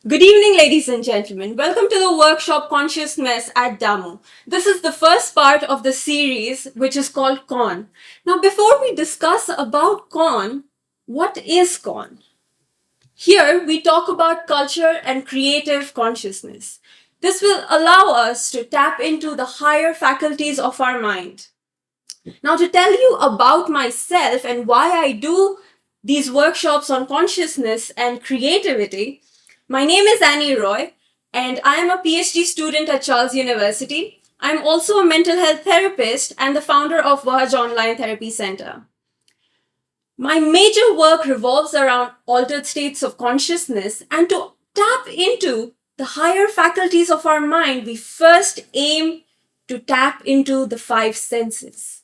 Good evening, ladies and gentlemen. Welcome to the workshop Consciousness at Damu. This is the first part of the series, which is called Con. Now, before we discuss about Con, what is Con? Here, we talk about culture and creative consciousness. This will allow us to tap into the higher faculties of our mind. Now, to tell you about myself and why I do these workshops on consciousness and creativity, my name is Annie Roy, and I am a PhD student at Charles University. I'm also a mental health therapist and the founder of Vahaj Online Therapy Center. My major work revolves around altered states of consciousness, and to tap into the higher faculties of our mind, we first aim to tap into the five senses.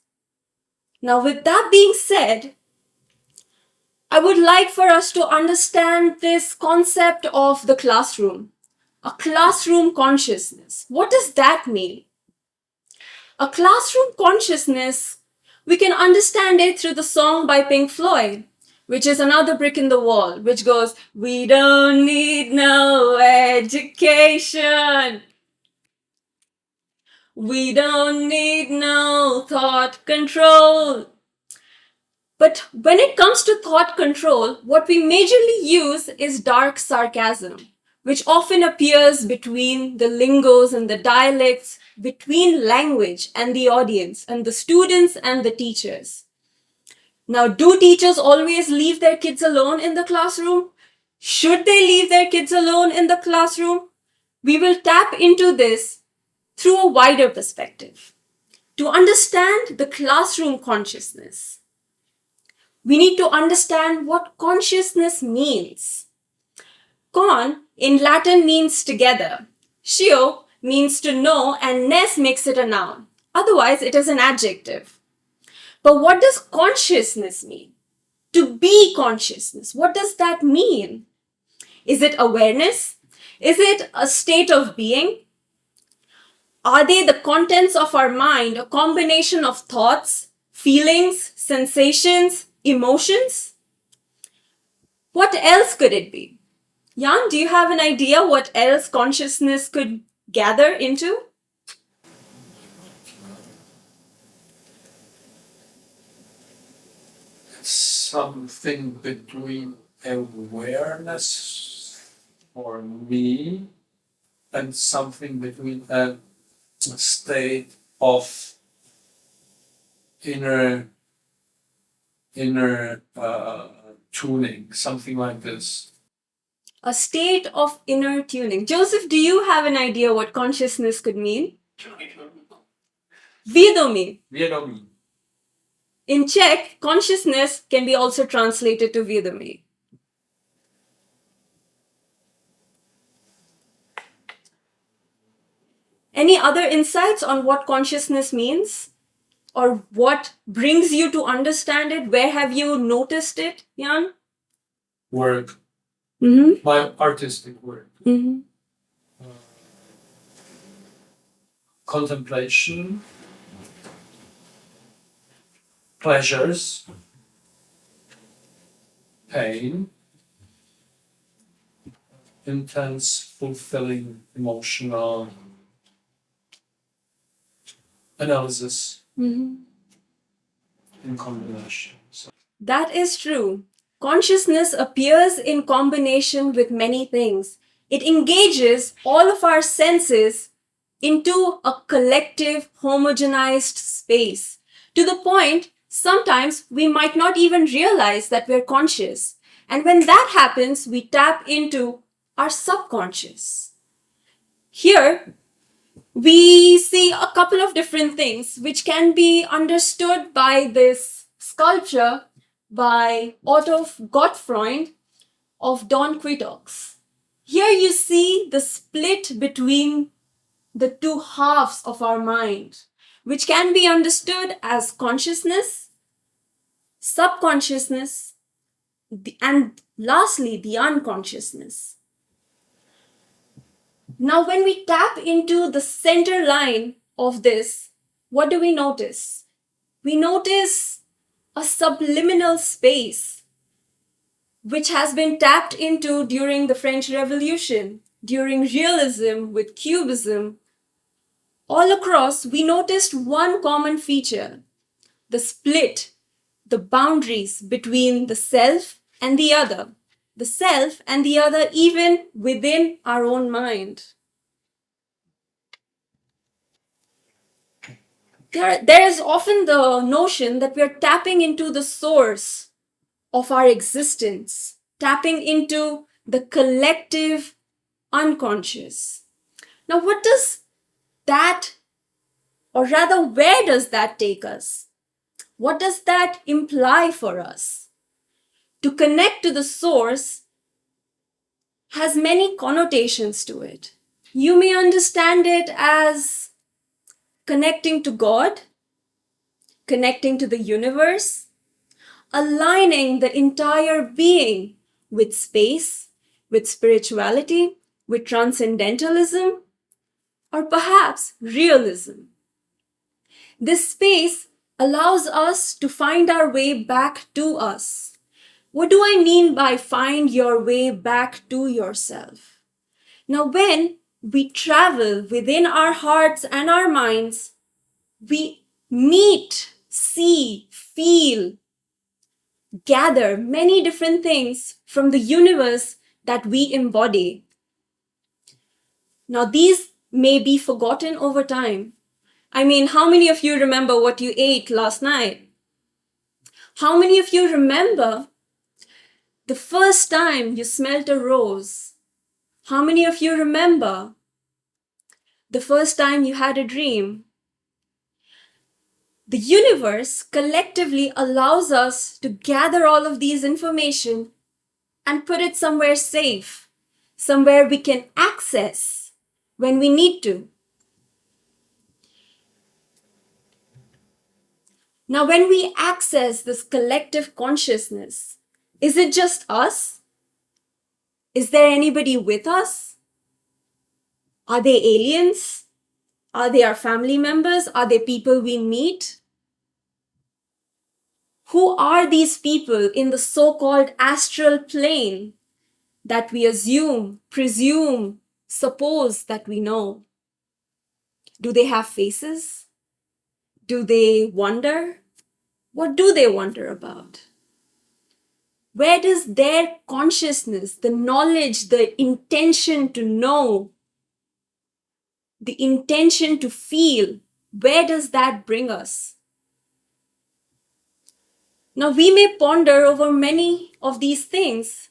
Now, with that being said, I would like for us to understand this concept of the classroom, a classroom consciousness. What does that mean? A classroom consciousness, we can understand it through the song by Pink Floyd, which is Another Brick in the Wall, which goes, "We don't need no education. We don't need no thought control." But when it comes to thought control, what we majorly use is dark sarcasm, which often appears between the lingos and the dialects, between language and the audience, and the students and the teachers. Now, do teachers always leave their kids alone in the classroom? Should they leave their kids alone in the classroom? We will tap into this through a wider perspective. To understand the classroom consciousness, we need to understand what consciousness means. Con in Latin means together. Scio means to know, and ness makes it a noun. Otherwise, it is an adjective. But what does consciousness mean? To be consciousness, what does that mean? Is it awareness? Is it a state of being? Are they the contents of our mind, a combination of thoughts, feelings, sensations, emotions? What else could it be? Jan, do you have an idea what else consciousness could gather into? Something between awareness for me and something between a state of inner tuning, something like this. A state of inner tuning. Joseph, do you have an idea what consciousness could mean? Vědomí. Vědomí. In Czech, consciousness can be also translated to vědomí. Any other insights on what consciousness means? Or what brings you to understand it? Where have you noticed it, Jan? Work. Mm-hmm. My artistic work. Mm-hmm. Contemplation. Pleasures. Pain. Intense, fulfilling, emotional analysis in combination. So. That is true. Consciousness appears in combination with many things. It engages all of our senses into a collective, homogenized space, to the point sometimes we might not even realize that we're conscious. And when that happens, we tap into our subconscious. Here, we see a couple of different things which can be understood by this sculpture by Otto Gottfreund of Don Quixote. Here you see the split between the two halves of our mind, which can be understood as consciousness, subconsciousness, and lastly, the unconsciousness. Now, when we tap into the center line of this, what do we notice? We notice a subliminal space which has been tapped into during the French Revolution, during realism with cubism, all across, we noticed one common feature: the split, the boundaries between the self and the other, even within our own mind. There is often the notion that we are tapping into the source of our existence, tapping into the collective unconscious. Now, what does that, or rather, where does that take us? What does that imply for us? To connect to the source has many connotations to it. You may understand it as connecting to God, connecting to the universe, aligning the entire being with space, with spirituality, with transcendentalism, or perhaps realism. This space allows us to find our way back to us. What do I mean by find your way back to yourself? Now, when we travel within our hearts and our minds, we meet, see, feel, gather many different things from the universe that we embody. Now, these may be forgotten over time. I mean, how many of you remember what you ate last night? How many of you remember the first time you smelt a rose? How many of you remember the first time you had a dream? The universe collectively allows us to gather all of these information and put it somewhere safe, somewhere we can access when we need to. Now, when we access this collective consciousness, is it just us? Is there anybody with us? Are they aliens? Are they our family members? Are they people we meet? Who are these people in the so-called astral plane that we assume, presume, suppose that we know? Do they have faces? Do they wonder? What do they wonder about? Where does their consciousness, the knowledge, the intention to know, the intention to feel, where does that bring us? Now, we may ponder over many of these things,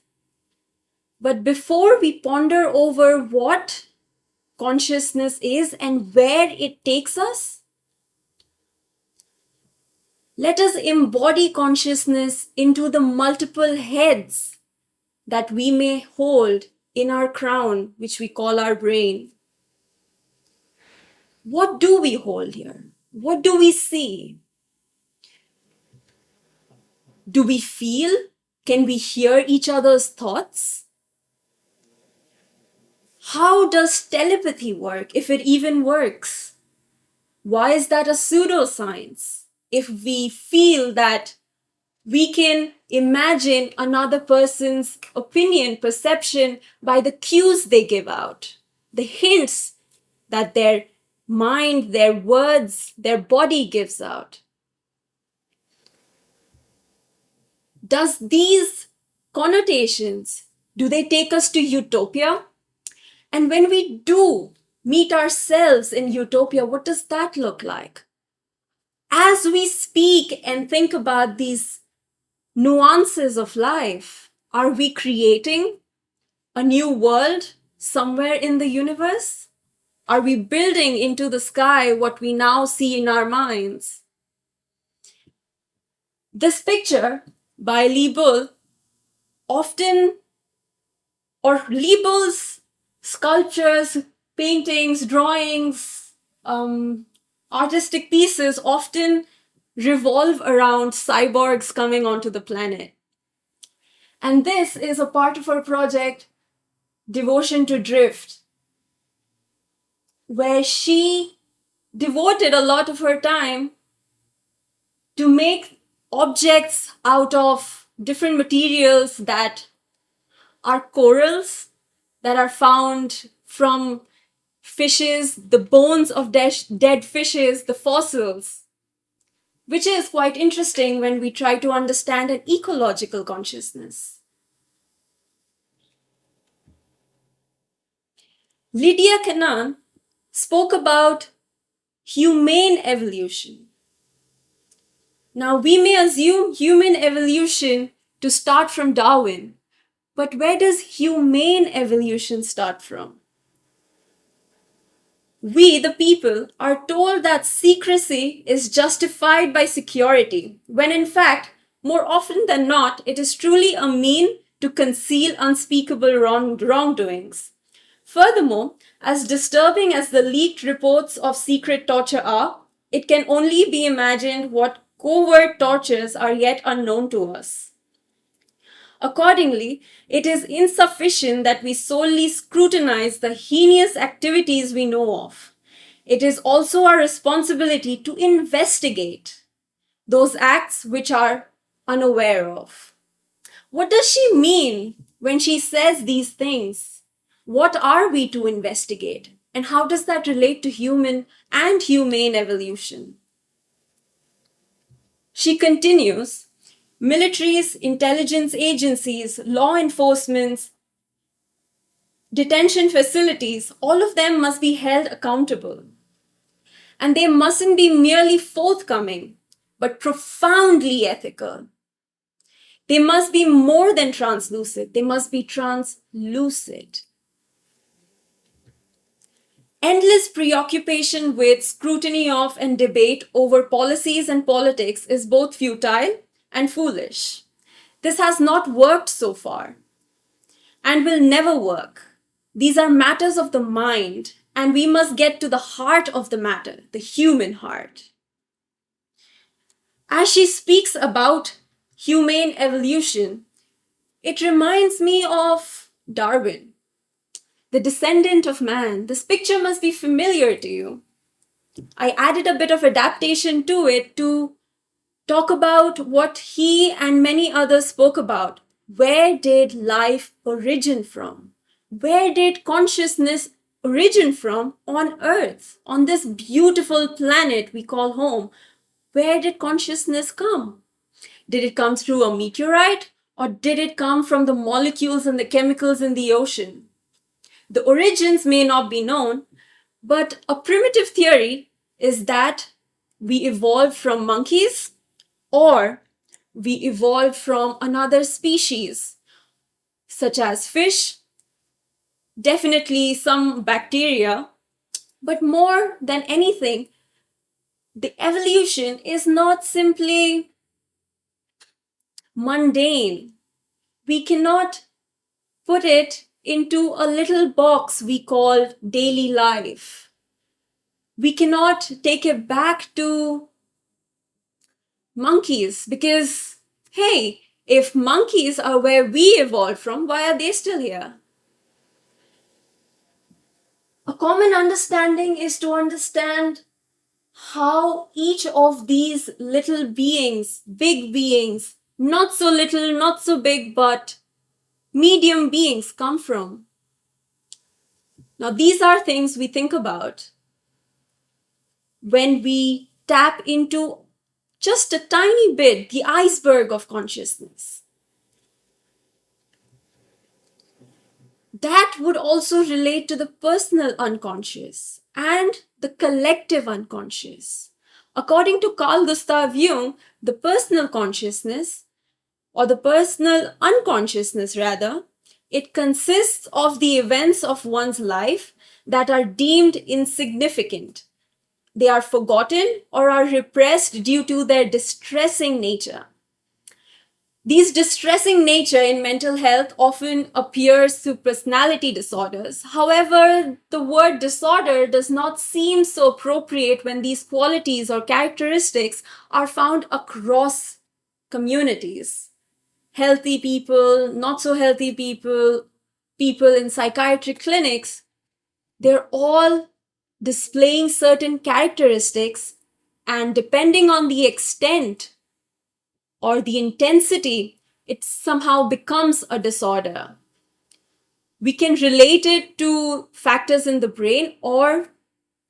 but before we ponder over what consciousness is and where it takes us, let us embody consciousness into the multiple heads that we may hold in our crown, which we call our brain. What do we hold here? What do we see? Do we feel? Can we hear each other's thoughts? How does telepathy work, if it even works? Why is that a pseudoscience? If we feel that we can imagine another person's opinion, perception by the cues they give out, the hints that their mind, their words, their body gives out. Does these connotations, do they take us to utopia? And when we do meet ourselves in utopia, what does that look like? As we speak and think about these nuances of life, are we creating a new world somewhere in the universe? Are we building into the sky what we now see in our minds? This picture by Lee Bull's sculptures, paintings, drawings, artistic pieces often revolve around cyborgs coming onto the planet. And this is a part of her project, Devotion to Drift, where she devoted a lot of her time to make objects out of different materials that our corals that are found from fishes, the bones of dead fishes, the fossils, which is quite interesting when we try to understand an ecological consciousness. Lydia Canaan spoke about humane evolution. Now, we may assume human evolution to start from Darwin, but where does humane evolution start from? We, the people, are told that secrecy is justified by security, when in fact, more often than not, it is truly a mean to conceal unspeakable wrongdoings. Furthermore, as disturbing as the leaked reports of secret torture are, it can only be imagined what covert tortures are yet unknown to us. Accordingly, it is insufficient that we solely scrutinize the heinous activities we know of. It is also our responsibility to investigate those acts which are unaware of. What does she mean when she says these things? What are we to investigate? And how does that relate to human and humane evolution? She continues, militaries, intelligence agencies, law enforcement, detention facilities, all of them must be held accountable. And they mustn't be merely forthcoming, but profoundly ethical. They must be more than translucid, they must be translucid. Endless preoccupation with scrutiny of and debate over policies and politics is both futile and foolish. This has not worked so far and will never work. These are matters of the mind, and we must get to the heart of the matter, the human heart. As she speaks about humane evolution, it reminds me of Darwin, the descendant of man. This picture must be familiar to you. I added a bit of adaptation to it to talk about what he and many others spoke about. Where did life origin from? Where did consciousness origin from on Earth, on this beautiful planet we call home? Where did consciousness come? Did it come through a meteorite, or did it come from the molecules and the chemicals in the ocean? The origins may not be known, but a primitive theory is that we evolved from monkeys or we evolved from another species, such as fish, definitely some bacteria, but more than anything, the evolution is not simply mundane. We cannot put it into a little box we call daily life. We cannot take it back to monkeys because, hey, if monkeys are where we evolved from, why are they still here? A common understanding is to understand how each of these little beings, big beings, not so little, not so big, but medium beings come from. Now, these are things we think about when we tap into just a tiny bit, the iceberg of consciousness. That would also relate to the personal unconscious and the collective unconscious. According to Carl Gustav Jung, the personal consciousness, or the personal unconsciousness rather, it consists of the events of one's life that are deemed insignificant. They are forgotten or are repressed due to their distressing nature. These distressing nature in mental health often appears through personality disorders. However, the word disorder does not seem so appropriate when these qualities or characteristics are found across communities. Healthy people, not so healthy people, people in psychiatric clinics, they're all displaying certain characteristics, and depending on the extent or the intensity, it somehow becomes a disorder. We can relate it to factors in the brain or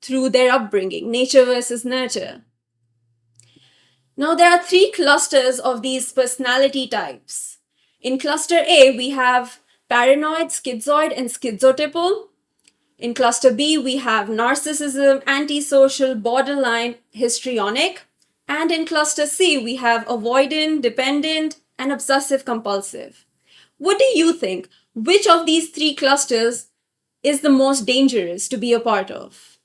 through their upbringing, nature versus nurture. Now, there are three clusters of these personality types. In cluster A, we have paranoid, schizoid, and schizotypal. In cluster B, we have narcissism, antisocial, borderline, histrionic. And in cluster C, we have avoidant, dependent, and obsessive compulsive. What do you think? Which of these three clusters is the most dangerous to be a part of?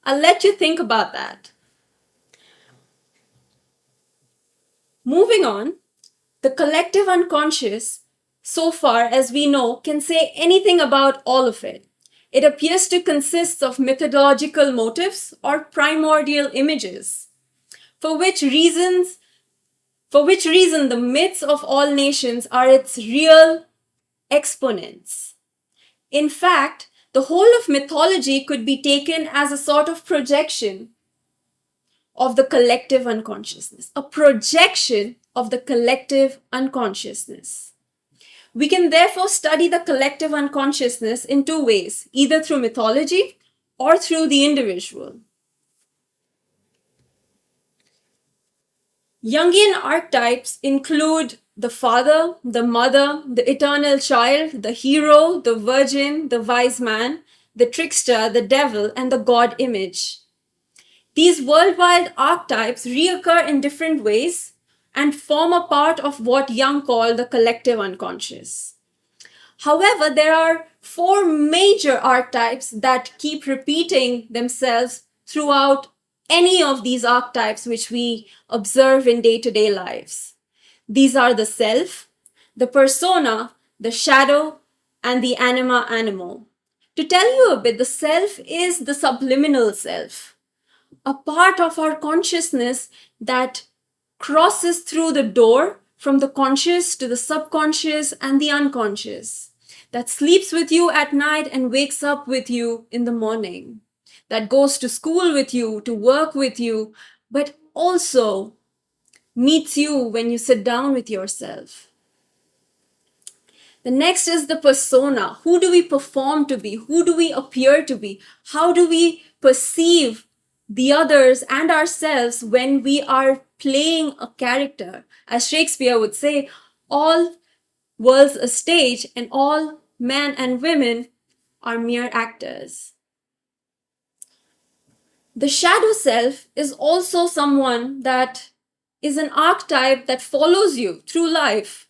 I'll let you think about that. Moving on, the collective unconscious, so far as we know, can say anything about all of it. It appears to consist of mythological motifs or primordial images. For which reason the myths of all nations are its real exponents. In fact, the whole of mythology could be taken as a sort of projection of the collective unconsciousness, a projection of the collective unconsciousness. We can therefore study the collective unconsciousness in two ways, either through mythology or through the individual. Jungian archetypes include the father, the mother, the eternal child, the hero, the virgin, the wise man, the trickster, the devil, and the God image. These worldwide archetypes reoccur in different ways and form a part of what Jung called the collective unconscious. However, there are four major archetypes that keep repeating themselves throughout any of these archetypes which we observe in day-to-day lives. These are the self, the persona, the shadow, and the anima animal. To tell you a bit, the self is the subliminal self, a part of our consciousness that crosses through the door from the conscious to the subconscious and the unconscious, that sleeps with you at night and wakes up with you in the morning, that goes to school with you, to work with you, but also meets you when you sit down with yourself. The next is the persona. Who do we perform to be? Who do we appear to be? How do we perceive the others and ourselves when we are playing a character? As Shakespeare would say, all world's a stage and all men and women are mere actors. The shadow self is also someone that is an archetype that follows you through life.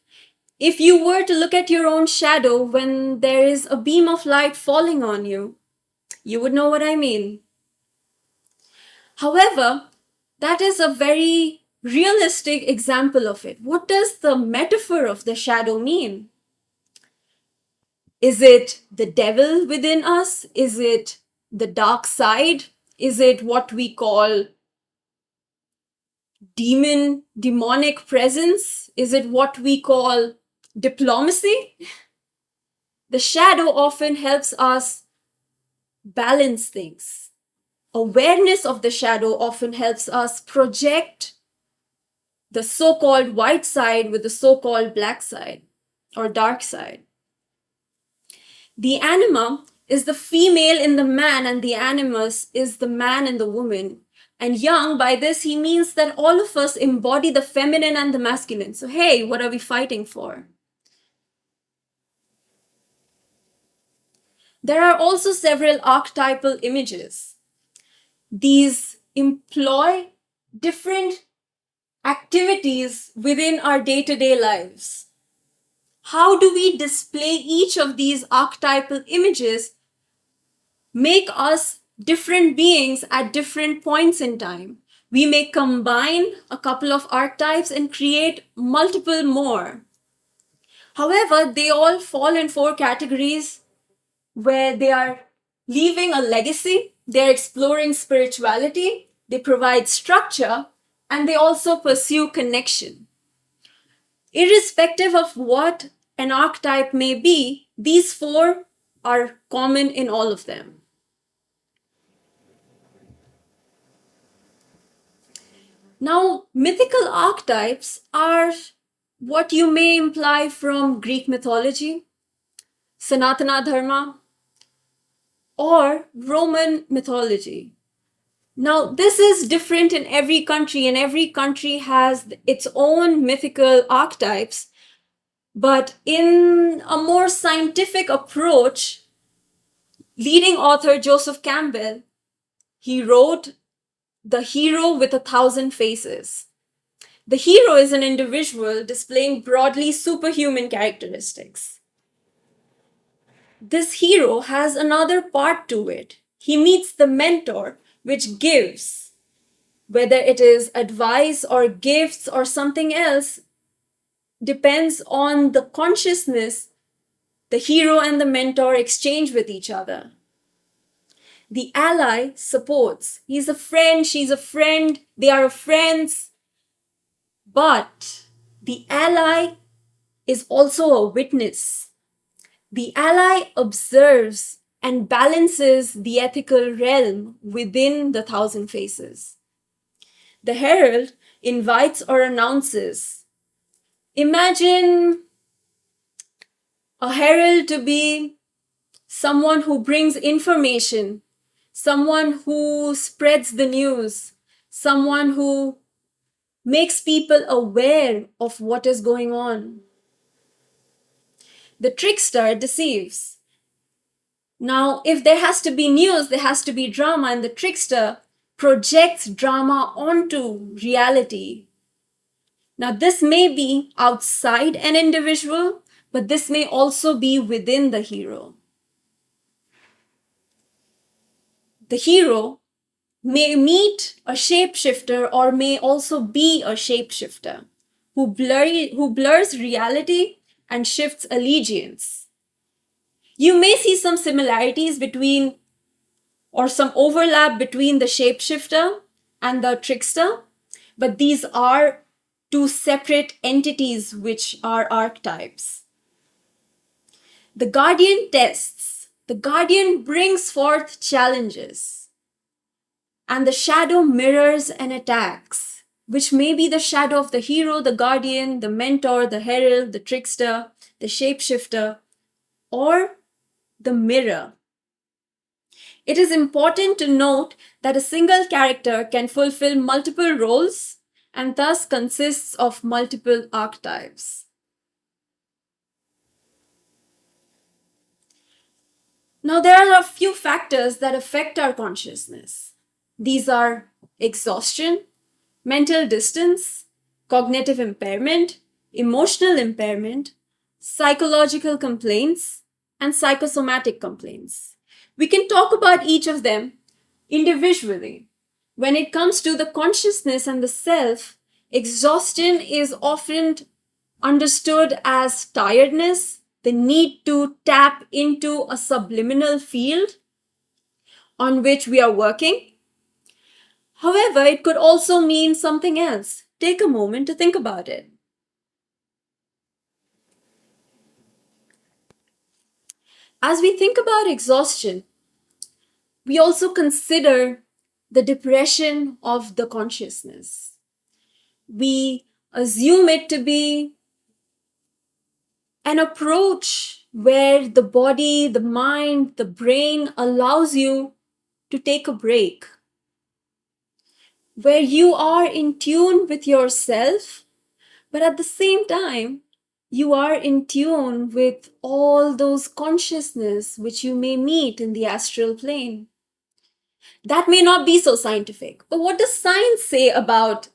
If you were to look at your own shadow when there is a beam of light falling on you, you would know what I mean. However, that is a very realistic example of it. What does the metaphor of the shadow mean? Is it the devil within us? Is it the dark side? Is it what we call demonic presence? Is it what we call diplomacy? The shadow often helps us balance things. Awareness of the shadow often helps us project the so-called white side with the so-called black side or dark side. The anima is the female in the man and the animus is the man and the woman. And Jung, by this, he means that all of us embody the feminine and the masculine. So, hey, what are we fighting for? There are also several archetypal images. These employ different activities within our day-to-day lives. How do we display each of these archetypal images make us different beings at different points in time? We may combine a couple of archetypes and create multiple more. However, they all fall in four categories where they are leaving a legacy, they're exploring spirituality, they provide structure, and they also pursue connection. Irrespective of what an archetype may be, these four are common in all of them. Now, mythical archetypes are what you may imply from Greek mythology. Sanatana Dharma, or Roman mythology. Now, this is different in every country, and every country has its own mythical archetypes. But in a more scientific approach, leading author Joseph Campbell, he wrote The Hero with 1,000 Faces. The hero is an individual displaying broadly superhuman characteristics. This hero has another part to it. He meets the mentor, which gives, whether it is advice or gifts or something else, depends on the consciousness the hero and the mentor exchange with each other. The ally supports. He's a friend, she's a friend, they are friends. But the ally is also a witness. The ally observes and balances the ethical realm within the 1,000 faces. The herald invites or announces. Imagine a herald to be someone who brings information, someone who spreads the news, someone who makes people aware of what is going on. The trickster deceives. Now, if there has to be news, there has to be drama, and the trickster projects drama onto reality. Now, this may be outside an individual, but this may also be within the hero. The hero may meet a shapeshifter or may also be a shapeshifter who blurs reality and shifts allegiance. You may see some similarities between or some overlap between the shapeshifter and the trickster, but these are two separate entities which are archetypes. The guardian tests. The guardian brings forth challenges. And the shadow mirrors and attacks, which may be the shadow of the hero, the guardian, the mentor, the herald, the trickster, the shapeshifter, or the mirror. It is important to note that a single character can fulfill multiple roles and thus consists of multiple archetypes. Now, there are a few factors that affect our consciousness. These are exhaustion, mental distance, cognitive impairment, emotional impairment, psychological complaints, and psychosomatic complaints. We can talk about each of them individually. When it comes to the consciousness and the self, exhaustion is often understood as tiredness, the need to tap into a subliminal field on which we are working. However, it could also mean something else. Take a moment to think about it. As we think about exhaustion, we also consider the depression of the consciousness. We assume it to be an approach where the body, the mind, the brain allows you to take a break, where you are in tune with yourself, but at the same time, you are in tune with all those consciousness which you may meet in the astral plane. That may not be so scientific, but what does science say about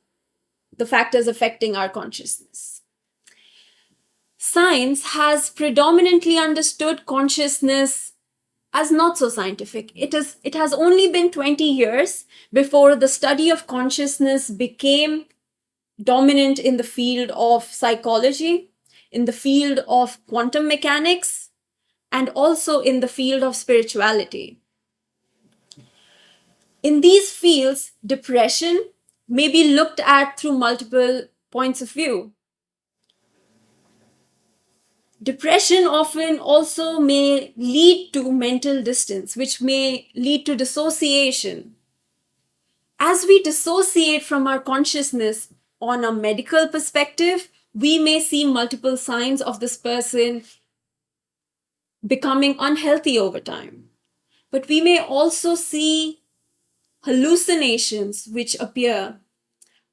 the factors affecting our consciousness? Science has predominantly understood consciousness as not so scientific. It has only been 20 years before the study of consciousness became dominant in the field of psychology, in the field of quantum mechanics, and also in the field of spirituality. In these fields, depression may be looked at through multiple points of view. Depression often also may lead to mental distance, which may lead to dissociation. As we dissociate from our consciousness on a medical perspective, we may see multiple signs of this person becoming unhealthy over time. But we may also see hallucinations which appear.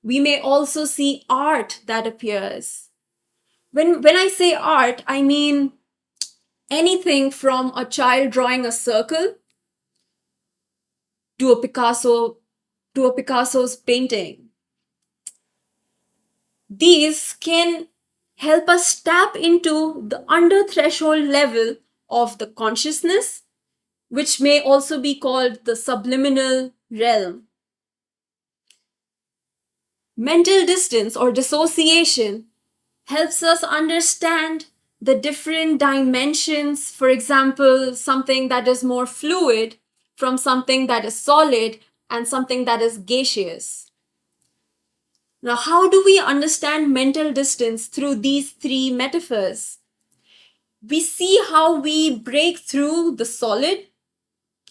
We may also see art that appears. When I say art, I mean anything from a child drawing a circle to a Picasso's painting. These can help us tap into the under threshold level of the consciousness, which may also be called the subliminal realm. Mental distance or dissociation helps us understand the different dimensions, for example, something that is more fluid from something that is solid and something that is gaseous. Now, how do we understand mental distance through these three metaphors? We see how we break through the solid,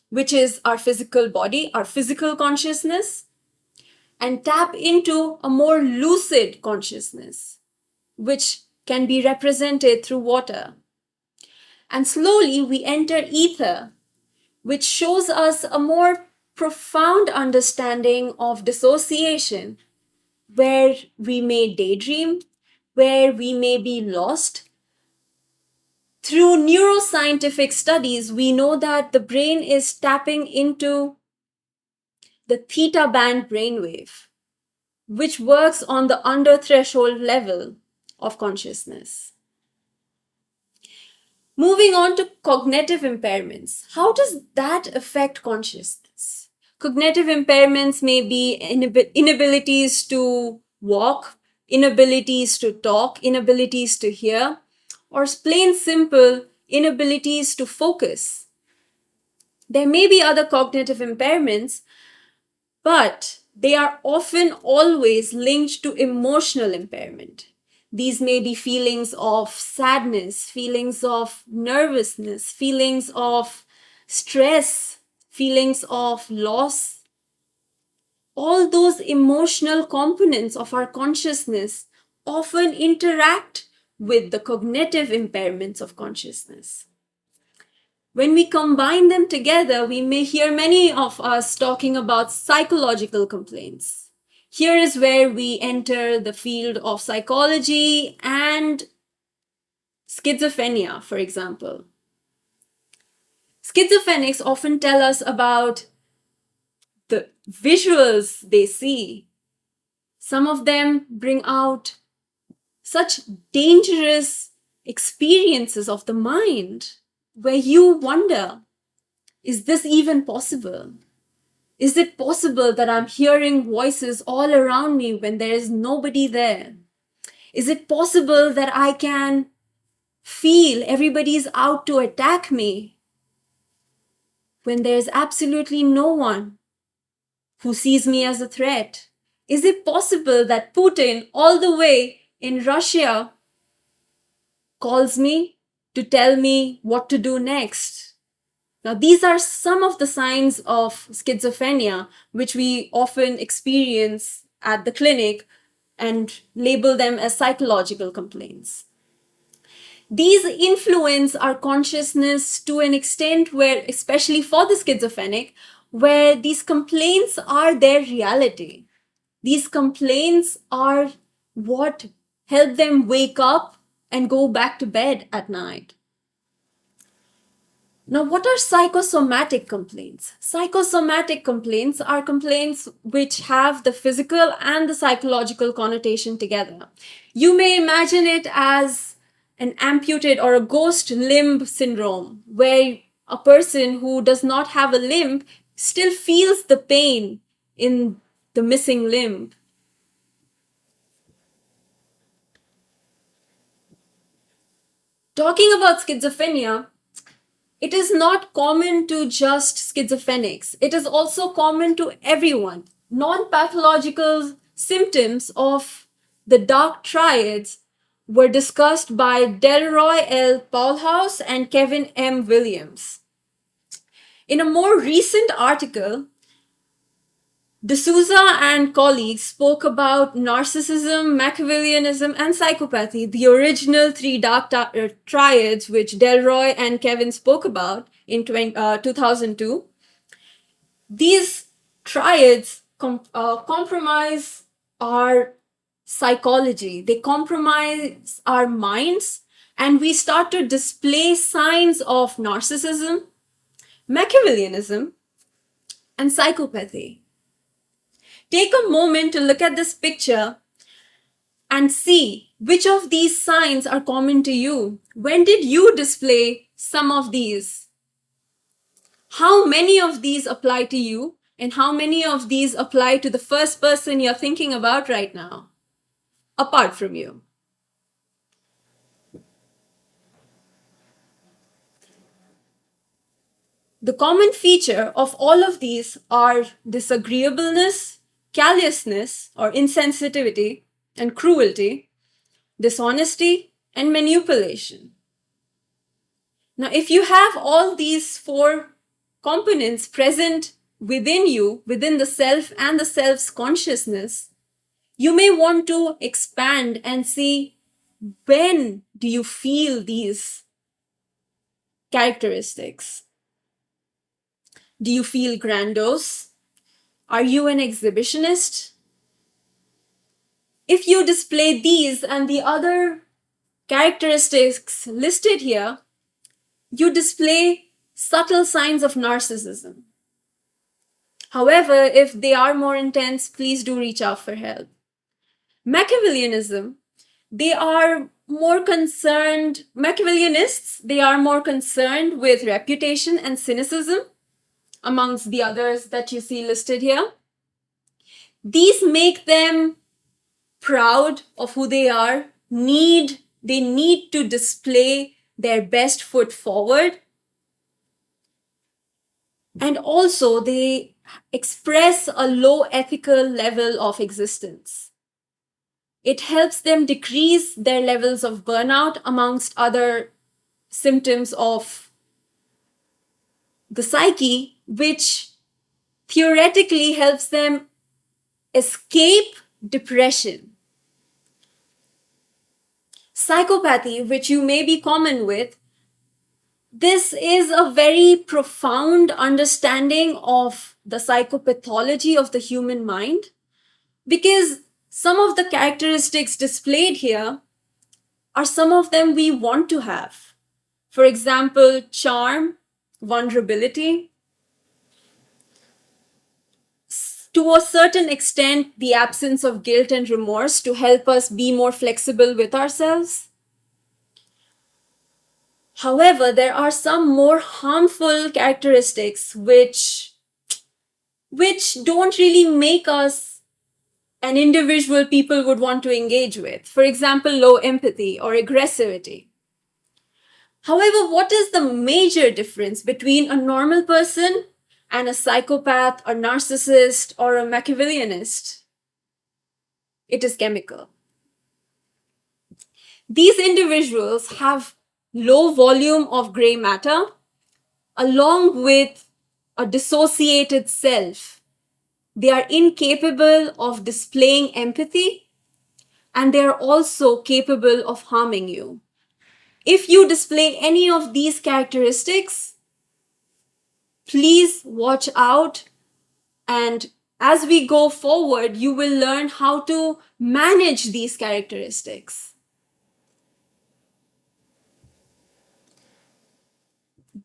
which is our physical body, our physical consciousness, and tap into a more lucid consciousness, which can be represented through water. And slowly we enter ether, which shows us a more profound understanding of dissociation, where we may daydream, where we may be lost. Through neuroscientific studies, we know that the brain is tapping into the theta band brainwave, which works on the under threshold level of consciousness. Moving on to cognitive impairments. How does that affect consciousness? Cognitive impairments may be inabilities to walk, inabilities to talk, inabilities to hear, or plain simple inabilities to focus. There may be other cognitive impairments, but they are often always linked to emotional impairment. These may be feelings of sadness, feelings of nervousness, feelings of stress, feelings of loss. All those emotional components of our consciousness often interact with the cognitive impairments of consciousness. When we combine them together, we may hear many of us talking about psychological complaints. Here is where we enter the field of psychology and schizophrenia, for example. Schizophrenics often tell us about the visuals they see. Some of them bring out such dangerous experiences of the mind where you wonder, is this even possible? Is it possible that I'm hearing voices all around me when there is nobody there? Is it possible that I can feel everybody's out to attack me when there's absolutely no one who sees me as a threat? Is it possible that Putin, all the way in Russia, calls me to tell me what to do next? Now, these are some of the signs of schizophrenia, which we often experience at the clinic and label them as psychological complaints. These influence our consciousness to an extent where, especially for the schizophrenic, where these complaints are their reality. These complaints are what help them wake up and go back to bed at night. Now, what are psychosomatic complaints? Psychosomatic complaints are complaints which have the physical and the psychological connotation together. You may imagine it as an amputated or a ghost limb syndrome, where a person who does not have a limb still feels the pain in the missing limb. Talking about schizophrenia, it is not common to just schizophrenics. It is also common to everyone. Non-pathological symptoms of the dark triads were discussed by Delroy L. Paulhaus and Kevin M. Williams. In a more recent article, D'Souza and colleagues spoke about narcissism, Machiavellianism, and psychopathy, the original three triads which Delroy and Kevin spoke about in 2002. These triads compromise our psychology, they compromise our minds, and we start to display signs of narcissism, Machiavellianism, and psychopathy. Take a moment to look at this picture and see which of these signs are common to you. When did you display some of these? How many of these apply to you, and how many of these apply to the first person you're thinking about right now, apart from you? The common feature of all of these are disagreeableness, callousness or insensitivity, and cruelty, dishonesty, and manipulation. Now, if you have all these four components present within you, within the self and the self's consciousness, you may want to expand and see, when do you feel these characteristics? Do you feel grandiose? Are you an exhibitionist? If you display these and the other characteristics listed here, you display subtle signs of narcissism. However, if they are more intense, please do reach out for help. Machiavellianism, Machiavellianists, they are more concerned with reputation and cynicism, amongst the others that you see listed here. These make them proud of who they are, they need to display their best foot forward. And also, they express a low ethical level of existence. It helps them decrease their levels of burnout, amongst other symptoms of the psyche, which theoretically helps them escape depression. Psychopathy, which you may be common with, this is a very profound understanding of the psychopathology of the human mind, because some of the characteristics displayed here are some of them we want to have. For example, charm, vulnerability, to a certain extent, the absence of guilt and remorse to help us be more flexible with ourselves. However, there are some more harmful characteristics which don't really make us an individual people would want to engage with. For example, low empathy or aggressivity. However, what is the major difference between a normal person and a psychopath, a narcissist, or a Machiavellianist? It is chemical. These individuals have low volume of gray matter along with a dissociated self. They are incapable of displaying empathy, and they are also capable of harming you. If you display any of these characteristics, please watch out, and as we go forward, you will learn how to manage these characteristics.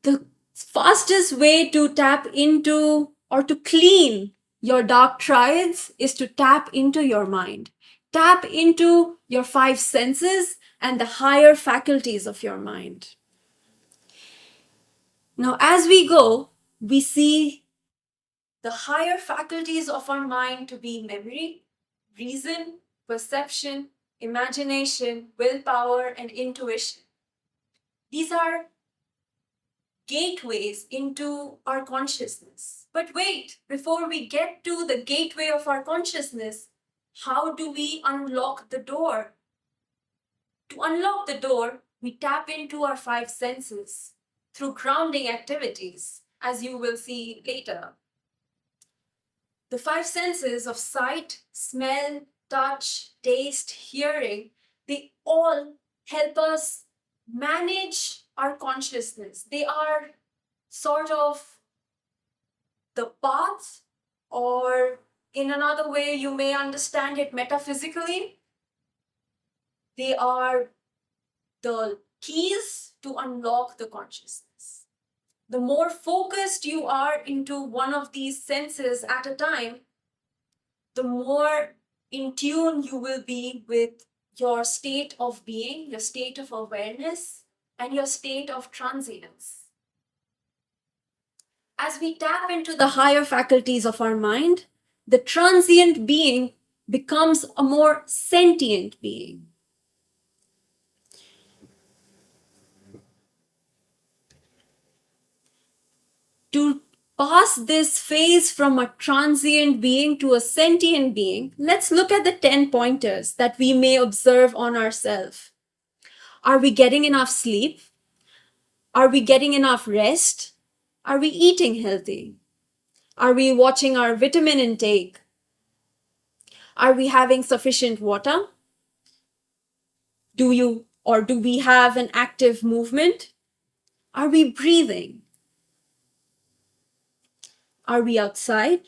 The fastest way to tap into or to clean your dark triads is to tap into your mind. Tap into your five senses and the higher faculties of your mind. Now, as we go, we see the higher faculties of our mind to be memory, reason, perception, imagination, willpower, and intuition. These are gateways into our consciousness. But wait, before we get to the gateway of our consciousness, how do we unlock the door? To unlock the door, we tap into our five senses through grounding activities, as you will see later. The five senses of sight, smell, touch, taste, hearing, they all help us manage our consciousness. They are sort of the path, or in another way, you may understand it metaphysically, they are the keys to unlock the consciousness. The more focused you are into one of these senses at a time, the more in tune you will be with your state of being, your state of awareness, and your state of transience. As we tap into the higher faculties of our mind, the transient being becomes a more sentient being. To pass this phase from a transient being to a sentient being, let's look at the 10 pointers that we may observe on ourselves. Are we getting enough sleep? Are we getting enough rest? Are we eating healthy? Are we watching our vitamin intake? Are we having sufficient water? Do we have an active movement? Are we breathing? Are we outside?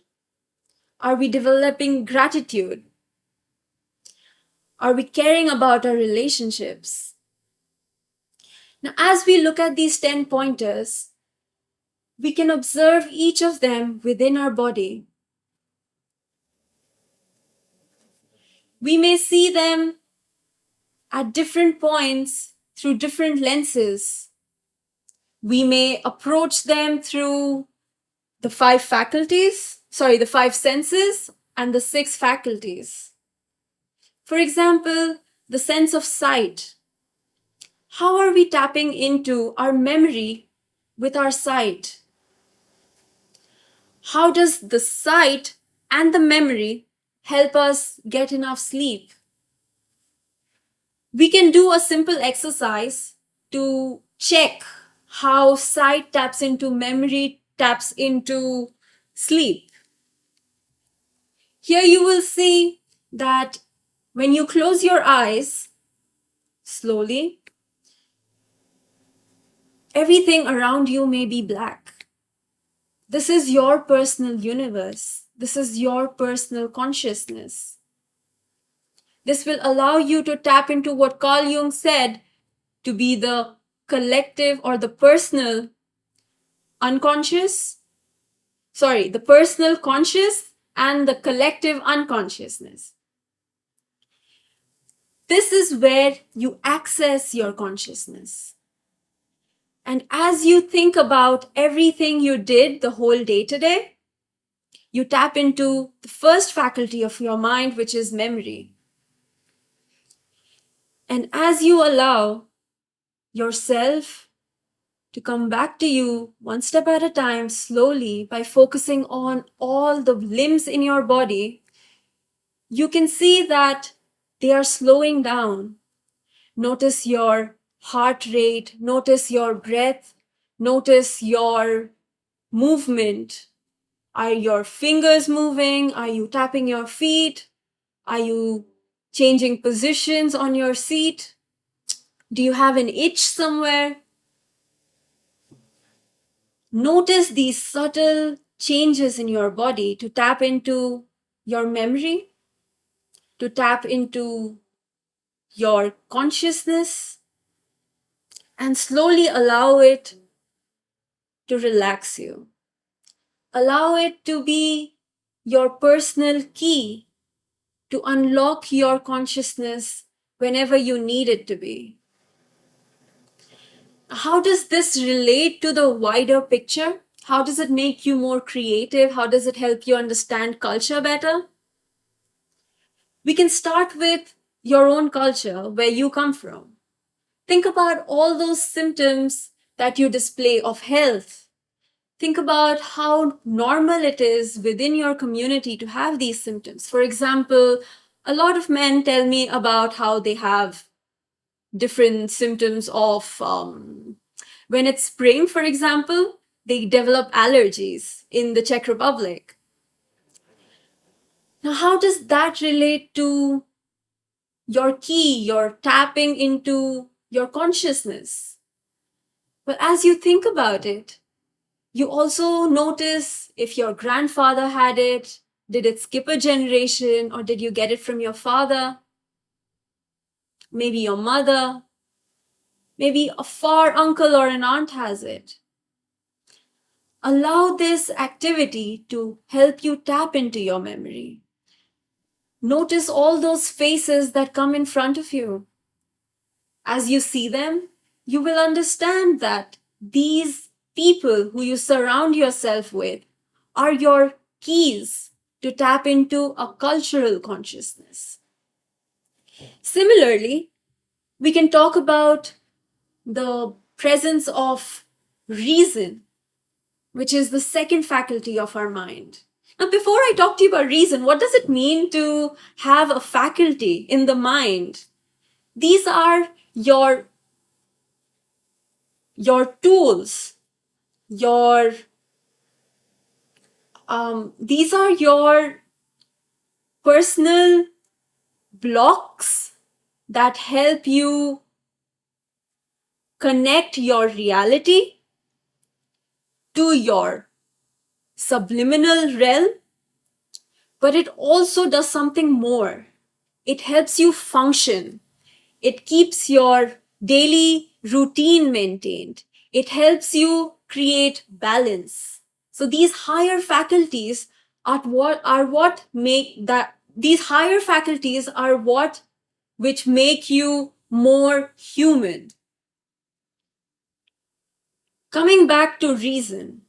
Are we developing gratitude? Are we caring about our relationships? Now, as we look at these 10 pointers, we can observe each of them within our body. We may see them at different points through different lenses. We may approach them through the five senses and the six faculties. For example, the sense of sight. How are we tapping into our memory with our sight? How does the sight and the memory help us get enough sleep? We can do a simple exercise to check how sight taps into memory, taps into sleep. Here you will see that when you close your eyes slowly, everything around you may be black. This is your personal universe. This is your personal consciousness. This will allow you to tap into what Carl Jung said to be the collective or the personal the personal conscious and the collective unconsciousness. This is where you access your consciousness. And as you think about everything you did the whole day today, you tap into the first faculty of your mind, which is memory. And as you allow yourself to come back to you one step at a time, slowly, by focusing on all the limbs in your body, you can see that they are slowing down. Notice your heart rate, notice your breath, notice your movement. Are your fingers moving? Are you tapping your feet? Are you changing positions on your seat? Do you have an itch somewhere? Notice these subtle changes in your body to tap into your memory, to tap into your consciousness, and slowly allow it to relax you. Allow it to be your personal key to unlock your consciousness whenever you need it to be. How does this relate to the wider picture? How does it make you more creative? How does it help you understand culture better? We can start with your own culture, where you come from. Think about all those symptoms that you display of health. Think about how normal it is within your community to have these symptoms. For example, a lot of men tell me about how they have different symptoms of, when it's spring, for example, they develop allergies in the Czech Republic. Now, how does that relate to your key, your tapping into your consciousness? Well, as you think about it, you also notice if your grandfather had it, did it skip a generation, or did you get it from your father? Maybe your mother, maybe a far uncle or an aunt has it. Allow this activity to help you tap into your memory. Notice all those faces that come in front of you. As you see them, you will understand that these people who you surround yourself with are your keys to tap into a cultural consciousness. Similarly, we can talk about the presence of reason, which is the second faculty of our mind. Now, before I talk to you about reason, what does it mean to have a faculty in the mind? These are your tools, your these are your personal blocks that help you connect your reality to your subliminal realm, but it also does something more. It helps you function. It keeps your daily routine maintained. It helps you create balance. So these higher faculties are what make that these higher faculties are what which make you more human. Coming back to reason,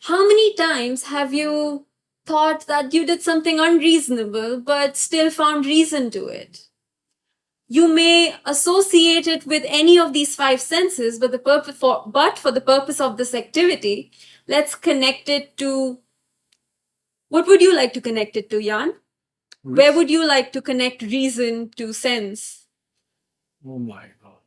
how many times have you thought that you did something unreasonable but still found reason to it? You may associate it with any of these five senses, but for the purpose of this activity, let's connect it to what would you like to connect it to, Jan? Where would you like to connect reason to sense? Oh my God.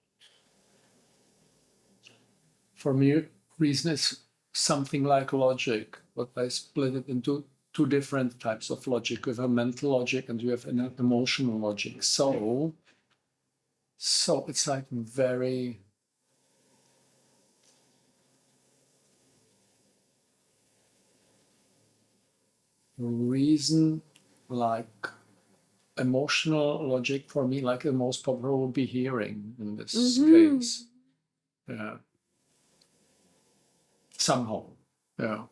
For me, reason is something like logic, but I split it into two different types of logic. You have a mental logic and you have an emotional logic. So it's like very reason, like emotional logic for me, like the most popular would be hearing in this case. Yeah. Somehow. Yeah.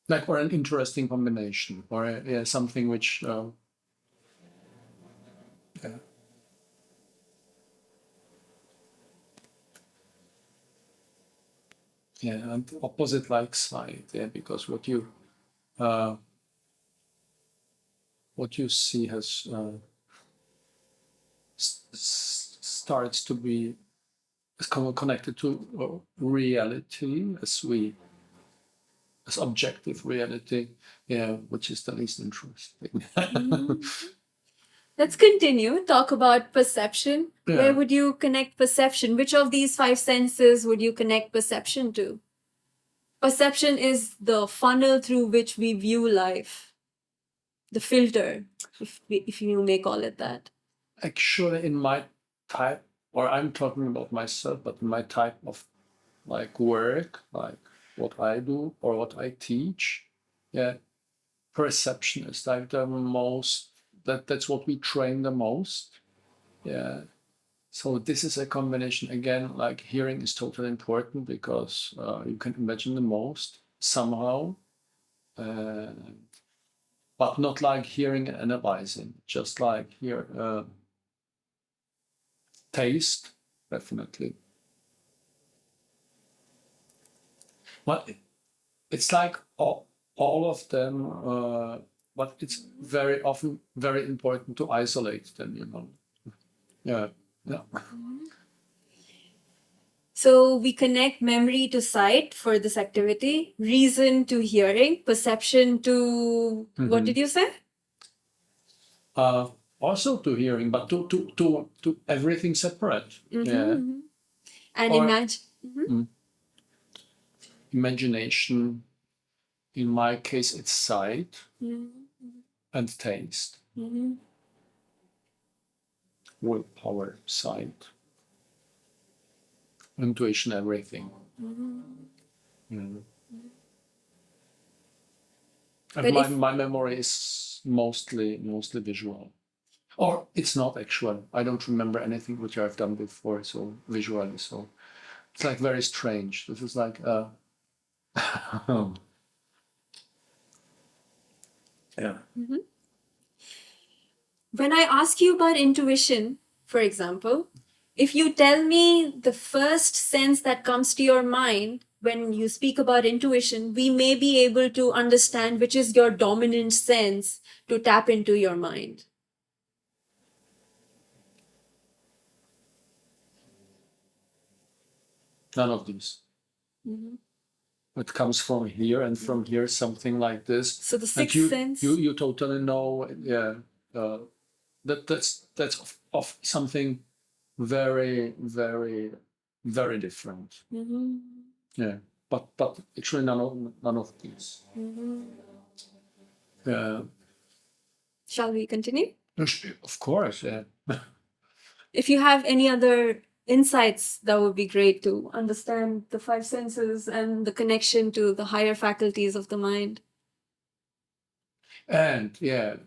Like, or an interesting combination, or yeah, something which, yeah. Yeah, and opposite like side, yeah, because uh, what you see has starts to be connected to reality as objective reality, yeah, which is the least interesting. Let's continue. Talk about perception. Yeah. Where would you connect perception? Which of these five senses would you connect perception to? Perception is the funnel through which we view life, the filter, if you may call it that. Actually, in my type, or I'm talking about myself, but in my type of like work, like what I do or what I teach, yeah, perception is like the most, that's what we train the most. Yeah. So this is a combination again, like hearing is totally important because you can imagine the most somehow, uh, but not like hearing and analyzing, just like hear, taste, definitely. But it's like all of them, but it's very often very important to isolate them, you know. Yeah, yeah. So we connect memory to sight for this activity, reason to hearing, perception to what did you say? Also to hearing, but to everything separate. Yeah. And Or imagine. imagination. In my case, it's sight. and taste. Mm-hmm. Willpower, sight, intuition, everything. Mm-hmm. Mm. But And if my memory is mostly visual. Or it's not actual. I don't remember anything which I've done before, so visually. So it's like very strange. This is like yeah. Mhm. When I ask you about intuition, for example, if you tell me the first sense that comes to your mind when you speak about intuition, we may be able to understand which is your dominant sense to tap into your mind. None of these. Mhm. It comes from here and from here, something like this. So the And sixth sense. you totally know, yeah. That's of something very, very, very different. Mhm. Yeah. But actually none of these. Mhm. Yeah. Shall we continue? Of course, yeah. If you have any other insights, that would be great to understand the five senses and the connection to the higher faculties of the mind. And yeah,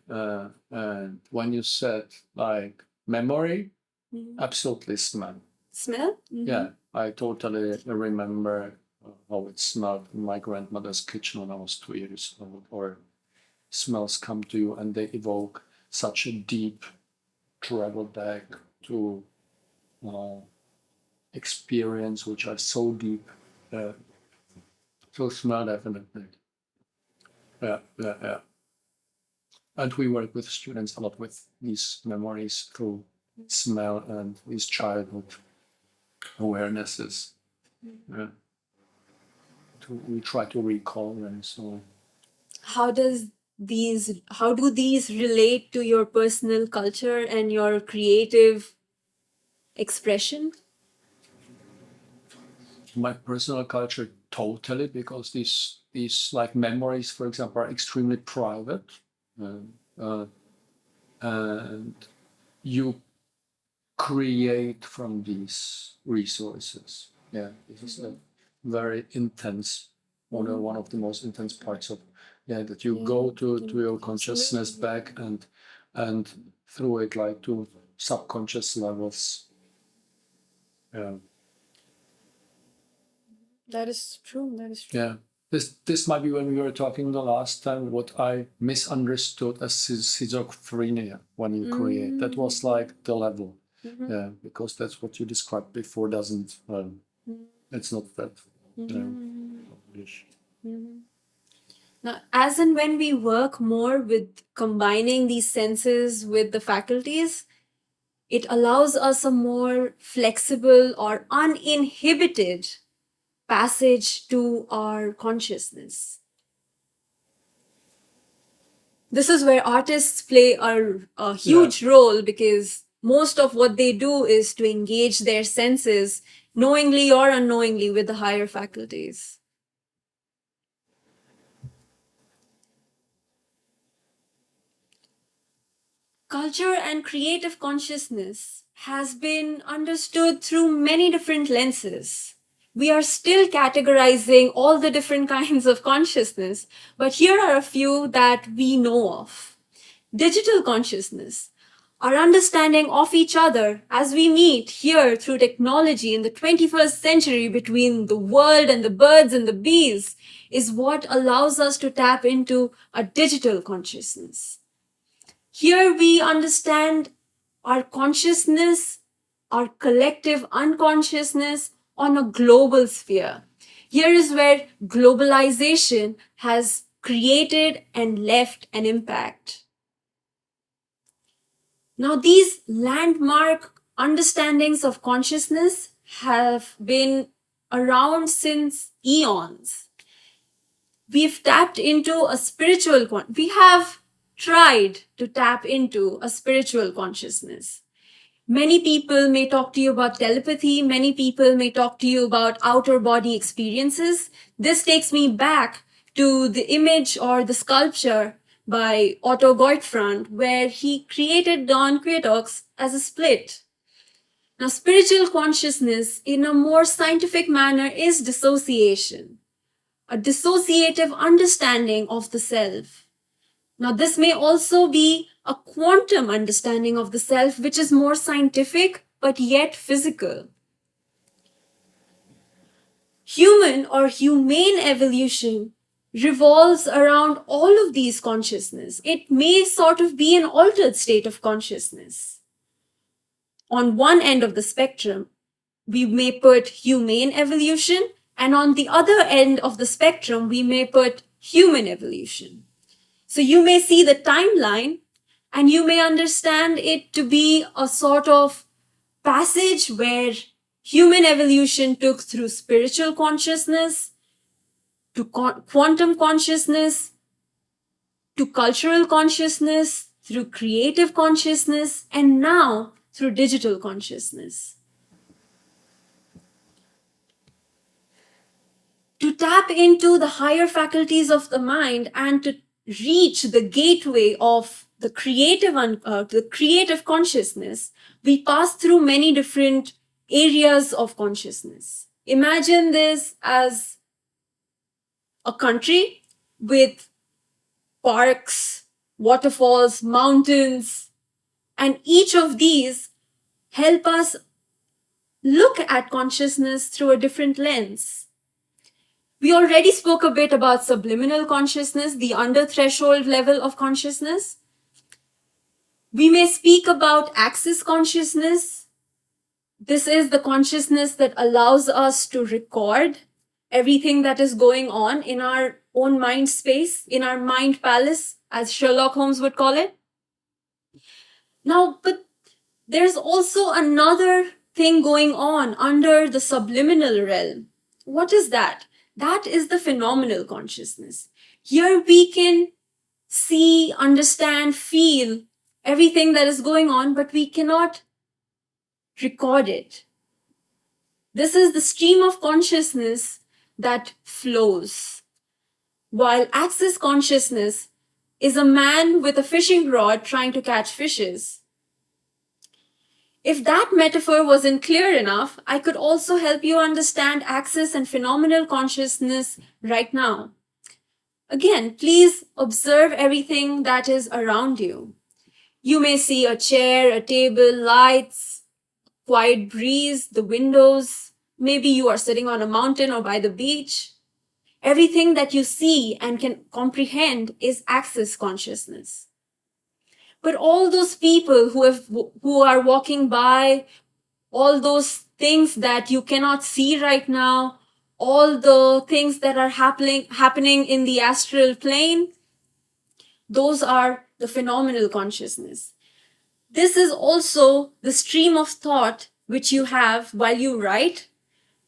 and when you said like memory, Mhm. absolutely smell. Smell? Mhm. Yeah, I totally remember how it smelled in my grandmother's kitchen when I was 2 years old, or smells come to you and they evoke such a deep travel back to uh, experience which are so deep. Uh, so smell definitely. Yeah, yeah, yeah. And we work with students a lot with these memories through smell and these childhood awarenesses. Yeah. We try to recall them. So How do these relate to your personal culture and your creative expression? my personal culture totally, because these like memories, for example, are extremely private, uh, uh, and you create from these resources. Yeah, this is a very intense, one of the most intense parts of, yeah, that you go to your consciousness back and through it like to subconscious levels. Yeah. That is true. That is true. Yeah. This might be when we were talking the last time, what I misunderstood as schizophrenia when you create. That was like the level. Mhm. Yeah, because that's what you described before doesn't, it's not that. English. Now, as and when we work more with combining these senses with the faculties, it allows us a more flexible or uninhibited passage to our consciousness. This is where artists play a huge role, because most of what they do is to engage their senses knowingly or unknowingly with the higher faculties. Culture and creative consciousness has been understood through many different lenses. We are still categorizing all the different kinds of consciousness, but here are a few that we know of. Digital consciousness, our understanding of each other as we meet here through technology in the 21st century between the world and the birds and the bees, is what allows us to tap into a digital consciousness. Here we understand our consciousness, our collective unconsciousness on a global sphere. Here is where globalization has created and left an impact. Now, these landmark understandings of consciousness have been around since eons. We've tapped into a we have tried to tap into a spiritual consciousness. Many people may talk to you about telepathy. Many people may talk to you about outer body experiences. This takes me back to the image or the sculpture by Otto Gottfried, where he created dawn quatox as a split. Now, spiritual consciousness, in a more scientific manner, is dissociation, a dissociative understanding of the self. Now, this may also be a quantum understanding of the self, which is more scientific but yet physical. Human or humane evolution revolves around all of these consciousness. It may sort of be an altered state of consciousness. On one end of the spectrum, we may put humane evolution, and on the other end of the spectrum, we may put human evolution. So you may see the timeline and you may understand it to be a sort of passage where human evolution took through spiritual consciousness, to quantum consciousness, to cultural consciousness, through creative consciousness, and now through digital consciousness. To tap into the higher faculties of the mind and to reach the gateway of the creative consciousness, we pass through many different areas of consciousness. Imagine this as a country with parks, waterfalls, mountains, and each of these help us look at consciousness through a different lens. We already spoke a bit about subliminal consciousness, the under threshold level of consciousness. We may speak about access consciousness. This is the consciousness that allows us to record everything that is going on in our own mind space, in our mind palace, as Sherlock Holmes would call it. Now, but there's also another thing going on under the subliminal realm. What is that? That is the phenomenal consciousness. Here we can see, understand, feel everything that is going on, but we cannot record it. This is the stream of consciousness that flows. While access consciousness is a man with a fishing rod trying to catch fishes. If that metaphor wasn't clear enough, I could also help you understand access and phenomenal consciousness right now. Again, please observe everything that is around you. You may see a chair, a table, lights, quiet breeze, the windows. Maybe you are sitting on a mountain or by the beach. Everything that you see and can comprehend is access consciousness. But all those people who are walking by, all those things that you cannot see right now, all the things that are happening in the astral plane, those are the phenomenal consciousness. This is also the stream of thought which you have while you write.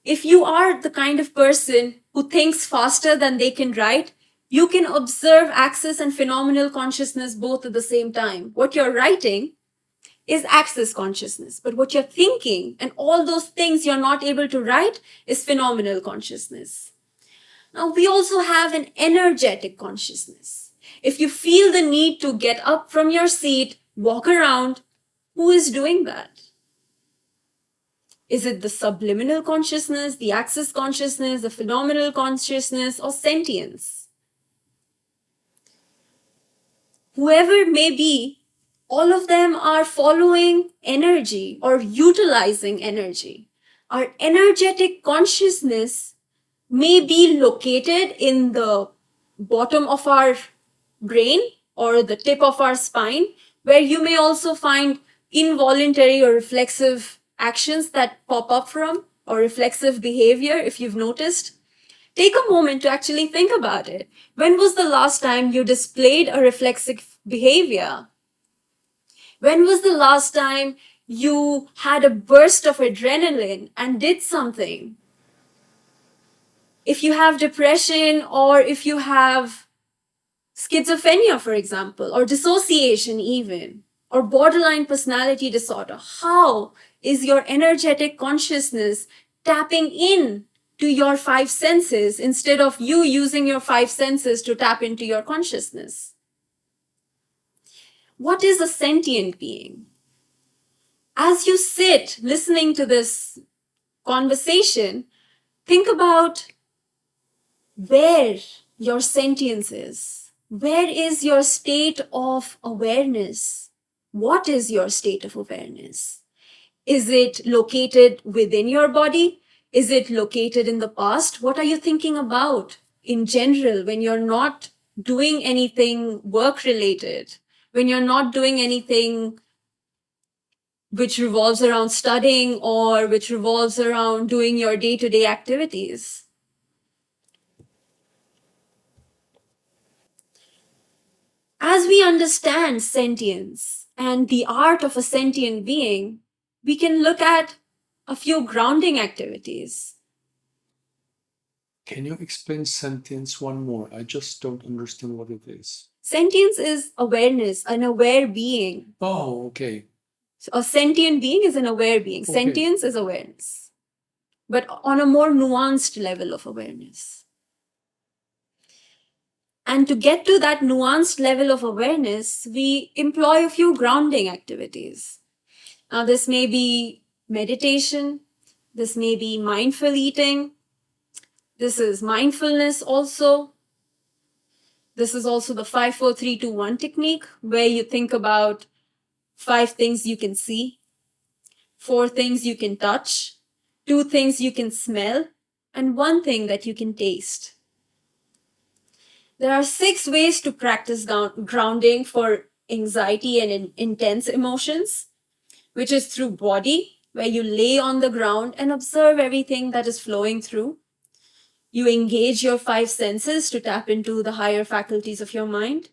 If you are the kind of person who thinks faster than they can write, you can observe access and phenomenal consciousness both at the same time. What you're writing is access consciousness, but what you're thinking and all those things you're not able to write is phenomenal consciousness. Now, we also have an energetic consciousness. If you feel the need to get up from your seat, walk around, who is doing that? Is it the subliminal consciousness, the access consciousness, the phenomenal consciousness, or sentience? Whoever it may be, all of them are following energy or utilizing energy. Our energetic consciousness may be located in the bottom of our brain or the tip of our spine, where you may also find involuntary or reflexive actions that pop up from, or reflexive behavior, if you've noticed. Take a moment to actually think about it. When was the last time you displayed a reflexive behavior? When was the last time you had a burst of adrenaline and did something? If you have depression, or if you have schizophrenia, for example, or dissociation even, or borderline personality disorder, how is your energetic consciousness tapping in to your five senses instead of you using your five senses to tap into your consciousness? What is a sentient being? As you sit listening to this conversation, think about where your sentience is. Where is your state of awareness? What is your state of awareness? Is it located within your body? Is it located in the past? What are you thinking about in general when you're not doing anything work related? When you're not doing anything which revolves around studying or which revolves around doing your day to day activities? As we understand sentience and the art of a sentient being, we can look at a few grounding activities. Can you explain sentience one more? I just don't understand what it is. Sentience is awareness, an aware being. Oh, okay. So a sentient being is an aware being. Okay. Sentience is awareness, but on a more nuanced level of awareness. And to get to that nuanced level of awareness, we employ a few grounding activities. Now, this may be meditation, this may be mindful eating, this is mindfulness also. This is also the 5, 4, 3, 2, 1 technique, where you think about 5 things you can see, 4 things you can touch, 2 things you can smell, and 1 thing that you can taste. There are 6 ways to practice grounding for anxiety and intense emotions, which is through body, where you lay on the ground and observe everything that is flowing through. You engage your 5 senses to tap into the higher faculties of your mind.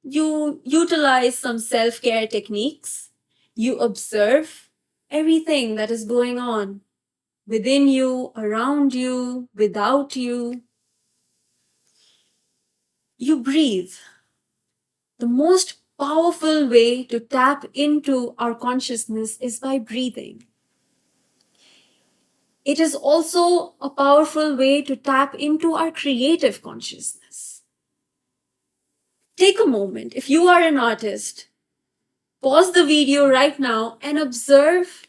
You utilize some self-care techniques. You observe everything that is going on within you, around you, without you. You breathe. The most powerful way to tap into our consciousness is by breathing. It is also a powerful way to tap into our creative consciousness. Take a moment. If you are an artist, pause the video right now and observe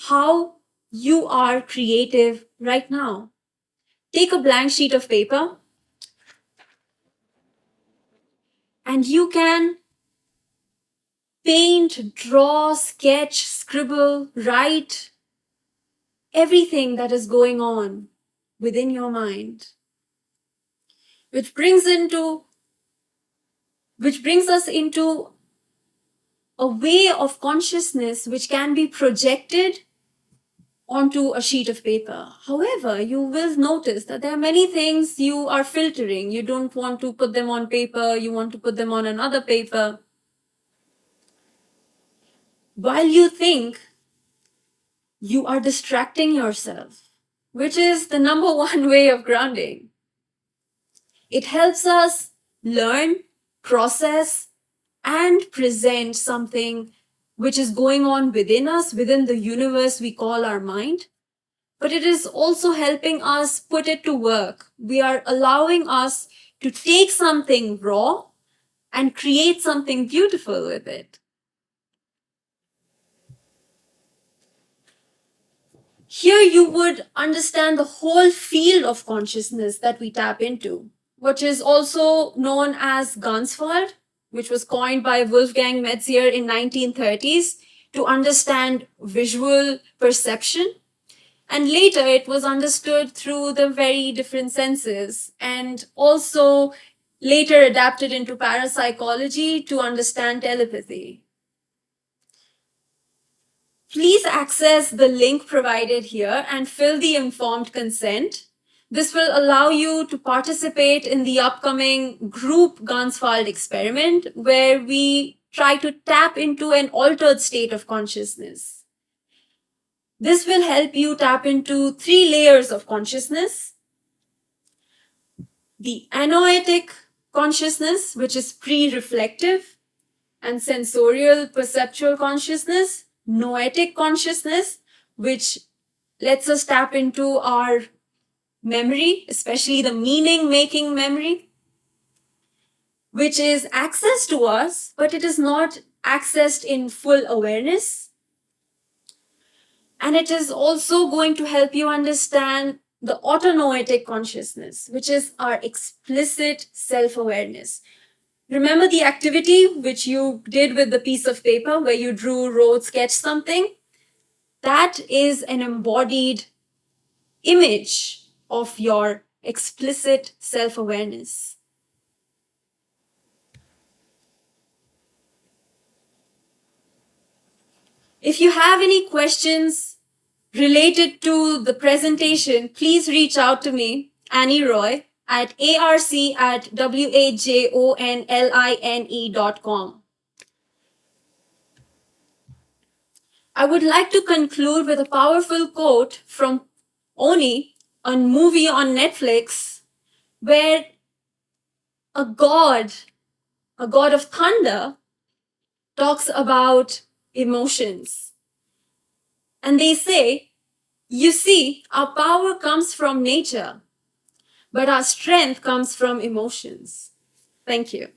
how you are creative right now. Take a blank sheet of paper and you can paint, draw, sketch, scribble, write everything that is going on within your mind, which brings us into a way of consciousness which can be projected onto a sheet of paper. However, you will notice that there are many things you are filtering. You don't want to put them on paper, you want to put them on another paper. While you think, you are distracting yourself, which is the number one way of grounding. It helps us learn, process, and present something which is going on within us, within the universe we call our mind. But it is also helping us put it to work. We are allowing us to take something raw and create something beautiful with it. Here you would understand the whole field of consciousness that we tap into, which is also known as Ganzfeld, which was coined by Wolfgang Metzier in 1930s to understand visual perception. And later it was understood through the very different senses and also later adapted into parapsychology to understand telepathy. Please access the link provided here and fill the informed consent. This will allow you to participate in the upcoming group Ganzfeld experiment, where we try to tap into an altered state of consciousness. This will help you tap into 3 layers of consciousness. The anoetic consciousness, which is pre-reflective and sensorial perceptual consciousness, noetic consciousness, which lets us tap into our memory, especially the meaning-making memory, which is access to us, but it is not accessed in full awareness. And it is also going to help you understand the autonoetic consciousness, which is our explicit self awareness. Remember the activity which you did with the piece of paper where you drew, wrote, sketched something? That is an embodied image of your explicit self awareness. If you have any questions related to the presentation, please reach out to me, Annie Roy, at arc@wajonline.com. I would like to conclude with a powerful quote from Oni, a movie on Netflix, where a god of thunder, talks about emotions. And they say, you see, our power comes from nature, but our strength comes from emotions. Thank you.